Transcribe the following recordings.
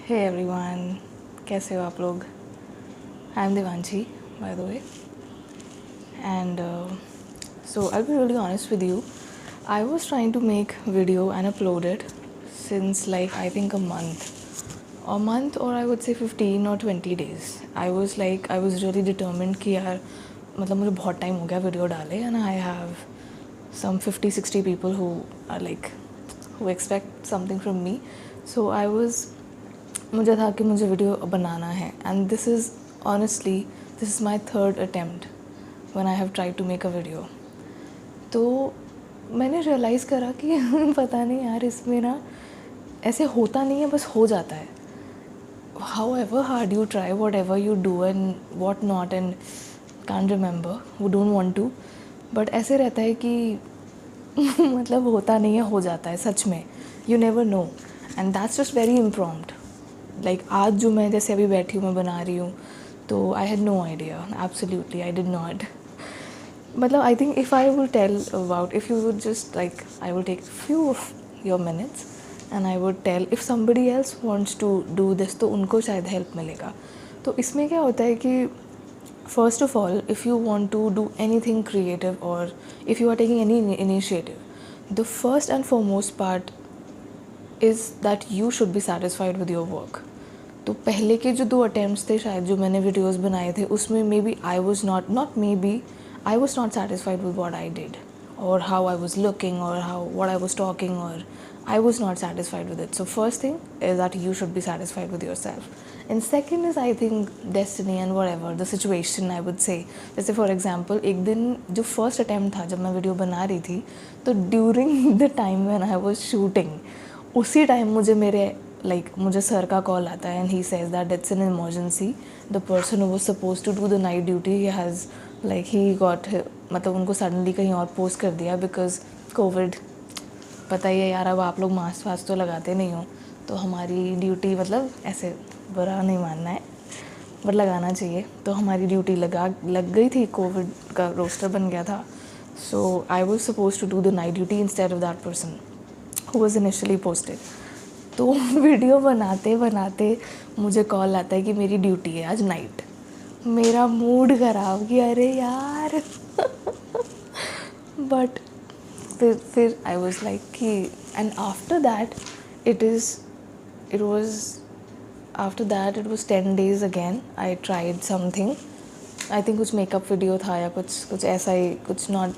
Hey everyone, कैसे हो आप लोग? I am Devanshi, by the way, and so I'll be really honest with you. I was trying to make video and upload it since like I think a month or I would say 15 or 20 days. I was really determined कि यार मतलब मुझे बहुत time हो गया video डाले, and I have some 50-60 people who are like who expect something from me. So मुझे था कि मुझे वीडियो बनाना है, and this is my third attempt when I have tried to make a video. तो मैंने रियलाइज़ करा कि पता नहीं यार, इसमें ना ऐसे होता नहीं है, बस हो जाता है. How ever hard you try, what ever you do and what not, and can't remember, वो डोंट वॉन्ट टू, बट ऐसे रहता है कि मतलब होता नहीं है, हो जाता है सच में. You never know, and that's just very impromptu. Like आज जो मैं जैसे अभी बैठी हूँ, मैं बना रही हूँ, तो I had no idea, absolutely I did not. मतलब I think if I will tell about, if you would just like, I will take few of your minutes and I would tell if somebody else wants to do this, तो उनको शायद help मिलेगा. तो इसमें क्या होता है कि first of all, if you want to do anything creative or if you are taking any initiative, the first and foremost part is that you should be satisfied with your work. तो पहले के जो 2 attempts थे शायद जो मैंने videos बनाए थे, उसमें maybe I was not satisfied with what I did or how I was looking or what I was talking, or I was not satisfied with it. So first thing is that you should be satisfied with yourself. And second is, I think, destiny and whatever the situation, I would say. जैसे for example एक दिन जो first attempt था जब मैं video बना रही थी, तो during the time when I was shooting, उसी टाइम मुझे सर का कॉल आता है, and he says that it's an emergency. The person who was suppose to do the night duty, he got, मतलब उनको सडनली कहीं और पोस्ट कर दिया बिकॉज कोविड. पता ही है यार, अब आप लोग मास्क वास्क तो लगाते नहीं हो, तो हमारी ड्यूटी, मतलब ऐसे बुरा नहीं मानना है बट लगाना चाहिए, तो हमारी ड्यूटी लग गई थी. कोविड का रोस्टर बन गया था, so I was suppose to do the night duty instead of that person who was initially posted. तो वीडियो बनाते बनाते मुझे कॉल आता है कि मेरी ड्यूटी है आज नाइट. मेरा मूड ख़राब कि अरे यार बट फिर आई वॉज लाइक कि, and after that it was 10 days again. I tried something. I think कुछ मेकअप वीडियो था या कुछ ऐसा ही, कुछ नॉट,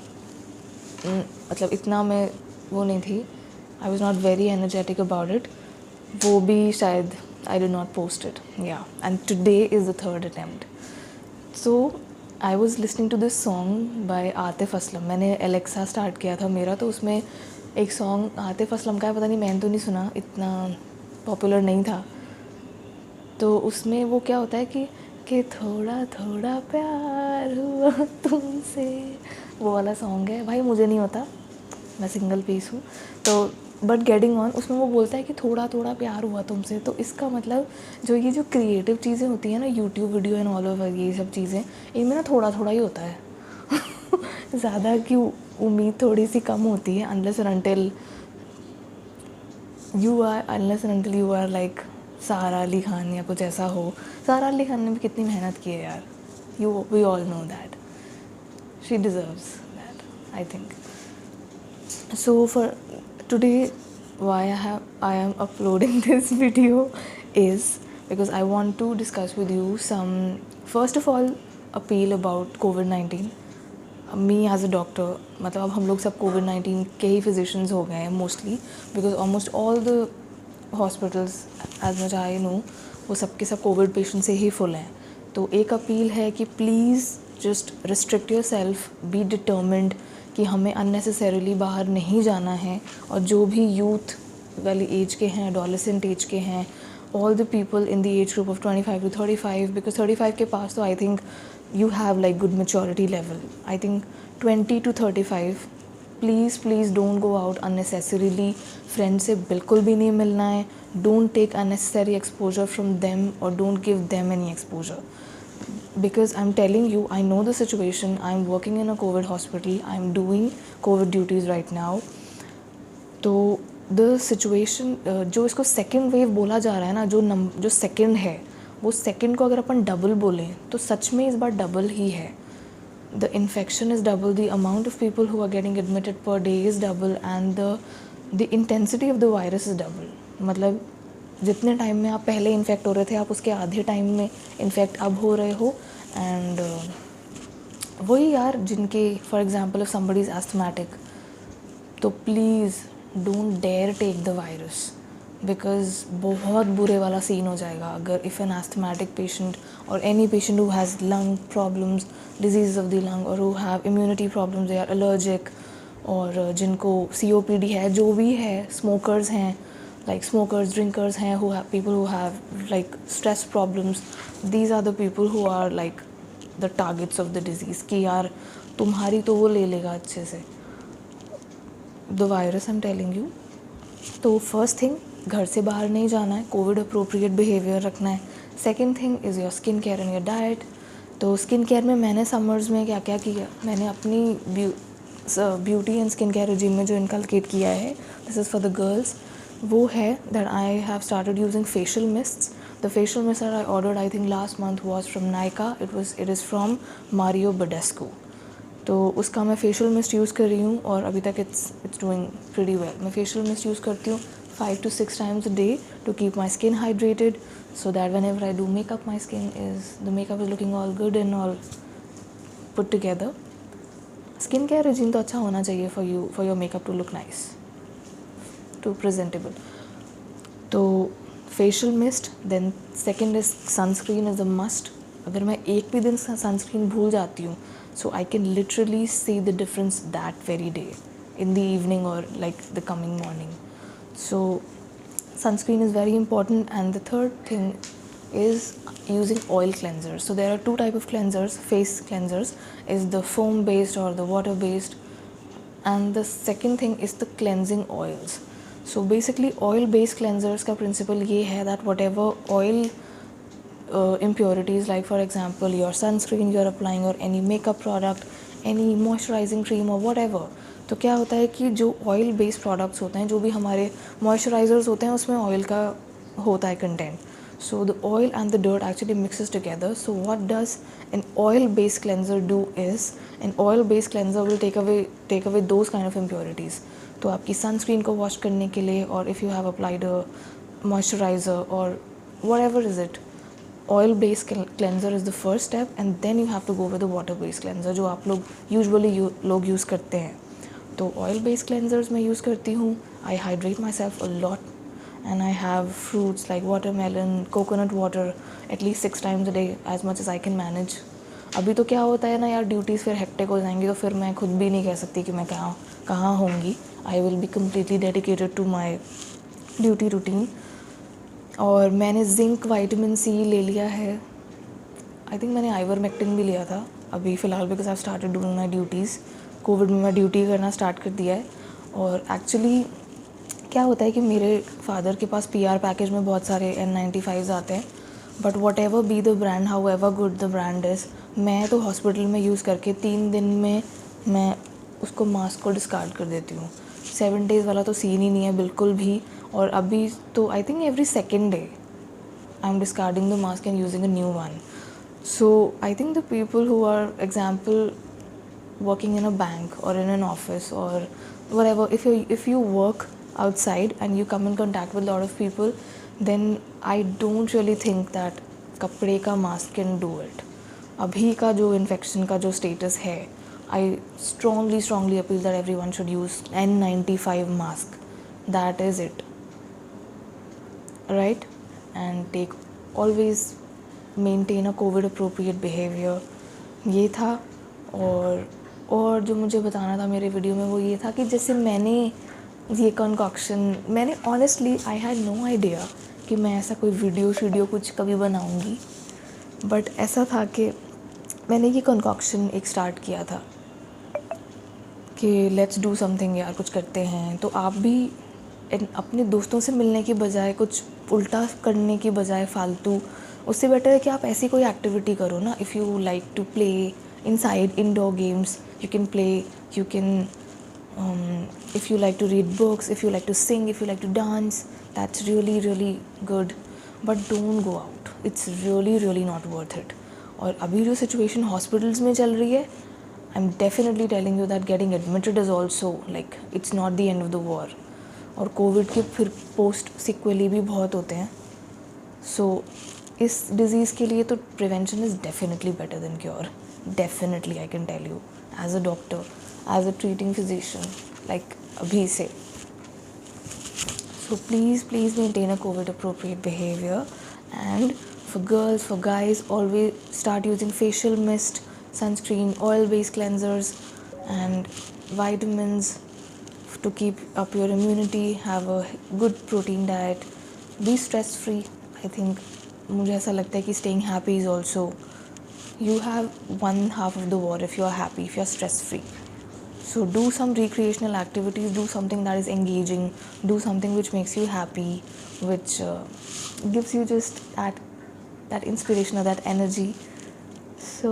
मतलब इतना मैं वो नहीं थी. I was not very energetic about it. वो भी शायद I did not post it. Yeah. And today is the third attempt. So I was listening to this song by Atif Aslam. मैंने एलेक्सा स्टार्ट किया था मेरा, तो उसमें एक सॉन्ग आतिफ असलम का है, पता नहीं, मैंने तो नहीं सुना, इतना पॉपुलर नहीं था. तो उसमें वो क्या होता है कि थोड़ा थोड़ा प्यार हुआ तुमसे, वो वाला सॉन्ग है. भाई मुझे नहीं होता, मैं सिंगल पीस हूँ, तो बट गेटिंग ऑन, उसमें वो बोलता है कि थोड़ा थोड़ा प्यार हुआ तुमसे. तो इसका मतलब जो क्रिएटिव चीज़ें होती हैं ना, YouTube video and all over, ये सब चीज़ें, इनमें ना थोड़ा थोड़ा ही होता है. ज़्यादा की उम्मीद थोड़ी सी कम होती है, unless and until you are like Sara Ali Khan या कुछ ऐसा हो. सारा अली खान ने भी कितनी मेहनत की है यार. We all know that she deserves that, I think. So for today, why I am uploading this video is because I want to discuss with you some, first of all, appeal about COVID-19. Me as a doctor, मतलब अब हम लोग सब COVID-19 के ही physicians हो गए हैं mostly, because almost all the hospitals as much I know वो सब के सब COVID patient से ही full हैं. तो एक अपील है कि please just restrict yourself, be determined कि हमें अननेसेसरीली बाहर नहीं जाना है. और जो भी यूथ वाली एज के हैं, एडोलेसेंट एज के हैं, all the people in the age group of 25 to 35, because 35 के पास तो I think you have like good maturity level. I think 20 to 35, please don't go out unnecessarily. Friend से बिल्कुल भी नहीं मिलना है. Don't take unnecessary exposure from them और don't give them any exposure. Because I'm telling you, I know the situation. I'm working in a COVID hospital. I'm doing COVID duties right now. तो the situation जो इसको second wave बोला जा रहा है ना, जो सेकेंड है, वो सेकेंड को अगर अपन डबल बोलें तो सच में इस बार डबल ही है. The infection is double, the amount of people who are getting admitted per day is double, and the intensity of the virus is double. मतलब जितने टाइम में आप पहले इन्फेक्ट हो रहे थे, आप उसके आधे टाइम में इन्फेक्ट अब हो रहे हो. एंड वही यार, जिनके for example if somebody is asthmatic, तो please don't dare take the virus, because बहुत बुरे वाला सीन हो जाएगा अगर if an asthmatic patient or any patient who has lung problems, disease of the lung, or who have immunity problems, they are allergic, और जिनको COPD है, जो भी है, स्मोकर्स हैं, like smokers, drinkers हैं, who have people who have like stress problems, these are the people who are like the targets of the disease. कि यार तुम्हारी तो वो ले लेगा अच्छे से the virus, I'm telling you. तो फर्स्ट थिंग, घर से बाहर नहीं जाना है, कोविड अप्रोप्रिएट बिहेवियर रखना है. Second thing is your skin care and your diet. तो स्किन केयर में मैंने समर्स में क्या क्या किया, मैंने अपनी beauty and skin care regime में जो इनकलकेट किया है, this is for the girls, वो है that I have started using facial mists. The facial mist that I ordered I think last month was from Nykaa. It is from Mario Badescu. तो उसका मैं facial mist use कर रही हूँ और अभी तक इट्स डूइंग प्रीटी वेल. मैं फेशियल मिस्ट यूज़ करती हूँ 5 to 6 times a day to keep my skin hydrated, so that whenever I do makeup, the makeup is looking all good and all put together. Skin care regime तो अच्छा होना चाहिए for your makeup to look nice, to presentable. तो facial mist, then second is sunscreen is a must. अगर मैं एक भी दिन sunscreen भूल जाती हूँ, so I can literally see the difference that very day, in the evening or like the coming morning. So sunscreen is very important. And the third thing is using oil cleansers. So there are two type of cleansers. Face cleansers is the foam based or the water based, and the second thing is the cleansing oils. So basically oil based cleansers का principle ये है that whatever oil impurities, like for example your sunscreen you're applying or any makeup product, any moisturizing cream or whatever, तो क्या होता है कि जो oil based products होते हैं, जो भी हमारे मॉइस्चराइजर्स होते हैं, उसमें ऑयल का होता है content. So the oil and the dirt actually mixes together. So what does an oil based cleanser do is, an oil based cleanser will take away those kind of impurities. तो आपकी sunscreen को wash करने के लिए, और if you have applied a moisturiser और whatever is it, oil based cleanser is the first step, and then you have to go with the water based cleanser जो आप लोग यूजुअली लोग यूज़ करते हैं. तो ऑयल बेस्ड क्लेंजर्स मैं use करती हूँ. I hydrate myself a lot, and I have fruits like watermelon, coconut water at least 6 times a day, as much as I can manage. अभी तो क्या होता है ना यार, ड्यूटीज़ फिर हेक्टिक हो जाएंगी, तो फिर मैं खुद भी नहीं कह सकती कि मैं कहाँ होंगी. I will be completely dedicated to my duty routine. और मैंने जिंक विटामिन C ले लिया है. आई थिंक मैंने आइवरमेक्टिन भी लिया था अभी फ़िलहाल, because I started doing my duties. Covid में मैं ड्यूटी करना स्टार्ट कर दिया है. और एक्चुअली क्या होता है कि मेरे फादर के पास PR पैकेज में बहुत सारे N95s आते हैं, but what ever be the brand, how ever good the brand is, मैं तो हॉस्पिटल में यूज़ करके 3 दिन में मैं उसको मास्क को डिस्कार्ड कर देती हूँ. 7 days वाला तो सीन ही नहीं है बिल्कुल भी. और अभी तो I think every second day I am discarding the mask and using a new one. So I think the people who are, example, working in a bank or in an office or whatever, if you work outside and you come in contact with a lot of people, then I don't really think that कपड़े का mask can do it. अभी का जो infection का जो status है, I strongly appeal that everyone should use N95 mask. That is it, right? And take always maintain a Covid appropriate behaviour. ये था. और जो मुझे बताना था मेरे वीडियो में वो ये था कि जैसे मैंने ये कंकॉक्शन, मैंने honestly I had no idea कि मैं ऐसा कोई वीडियो कुछ कभी बनाऊंगी, बट ऐसा था कि मैंने ये कंकॉक्शन एक स्टार्ट किया था कि लेट्स डू समथिंग यार, कुछ करते हैं. तो आप भी अपने दोस्तों से मिलने की बजाय, कुछ उल्टा करने की बजाय फालतू, उससे बेटर है कि आप ऐसी कोई एक्टिविटी करो ना. If you like to play inside indoor games, you can play, you can if you like to read books, if you like to sing, if you like to dance, that's really really good, but don't go out. It's really really not worth it. और अभी जो situation hospitals में चल रही है, I am definitely telling you that getting admitted is also like it's not the end of the war. और Covid के फिर पोस्ट सिक्वेली भी बहुत होते हैं. सो इस डिज़ीज़ के लिए तो prevention is definitely better than cure. Definitely I can tell you as a doctor, as a treating physician, like अभी से. So please maintain a COVID appropriate behavior, and for girls, for guys, always start using facial mist, sunscreen, oil based cleansers and vitamins to keep up your immunity. Have a good protein diet, be stress free. I think मुझे ऐसा लगता है कि staying happy is also, you have one half of the war if you are happy, if you are stress free. So do some recreational activities, do something that is engaging, do something which makes you happy, which gives you just that inspiration or that energy. So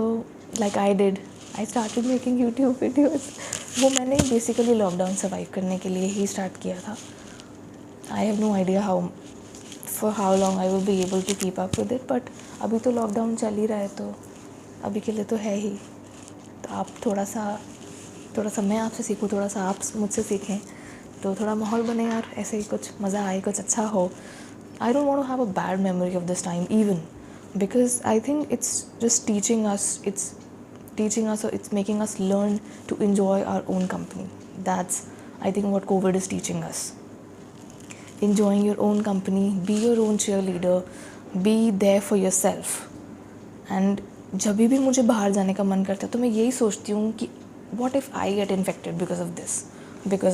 like I did, I started making YouTube videos. वो मैंने basically lockdown survive करने के लिए ही start किया था. I have no idea how long I will be able to keep up with it, but अभी तो lockdown चल ही रहा है, तो अभी के लिए तो है ही. तो आप थोड़ा सा मैं आपसे सीखूँ, थोड़ा सा आप मुझसे सीखें, तो थोड़ा माहौल बने यार, ऐसे ही कुछ मज़ा आए, कुछ अच्छा हो. I don't want to have a bad memory of this time even, because I think it's just teaching us, or it's making us learn to enjoy our own company. That's, I think, what COVID is teaching us. Enjoying your own company, be your own cheerleader, be there for yourself. And जब भी मुझे बाहर जाने का मन करता है तो मैं यही सोचती हूँ कि what if I get infected because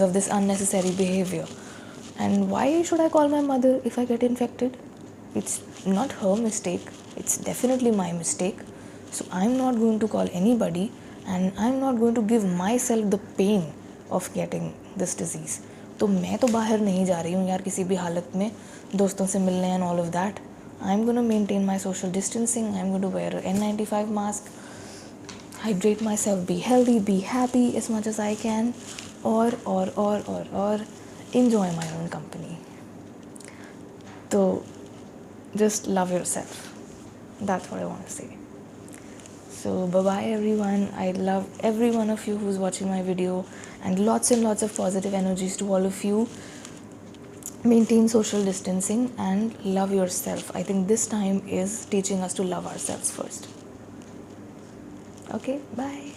of this unnecessary behavior, and why should I call my mother if I get infected? It's not her mistake, it's definitely my mistake. So I'm not going to call anybody, and I'm not going to give myself the pain of getting this disease. तो मैं तो बाहर नहीं जा रही हूँ यार किसी भी हालत में दोस्तों से मिलने and all of that. I'm going to maintain my social distancing, I'm going to wear an N95 mask, hydrate myself, be healthy, be happy as much as I can, or enjoy my own company. So just love yourself. That's what I want to say. So bye bye everyone. I love every one of you who's watching my video, and lots of positive energies to all of you. Maintain social distancing and love yourself. I think this time is teaching us to love ourselves first. Okay, bye.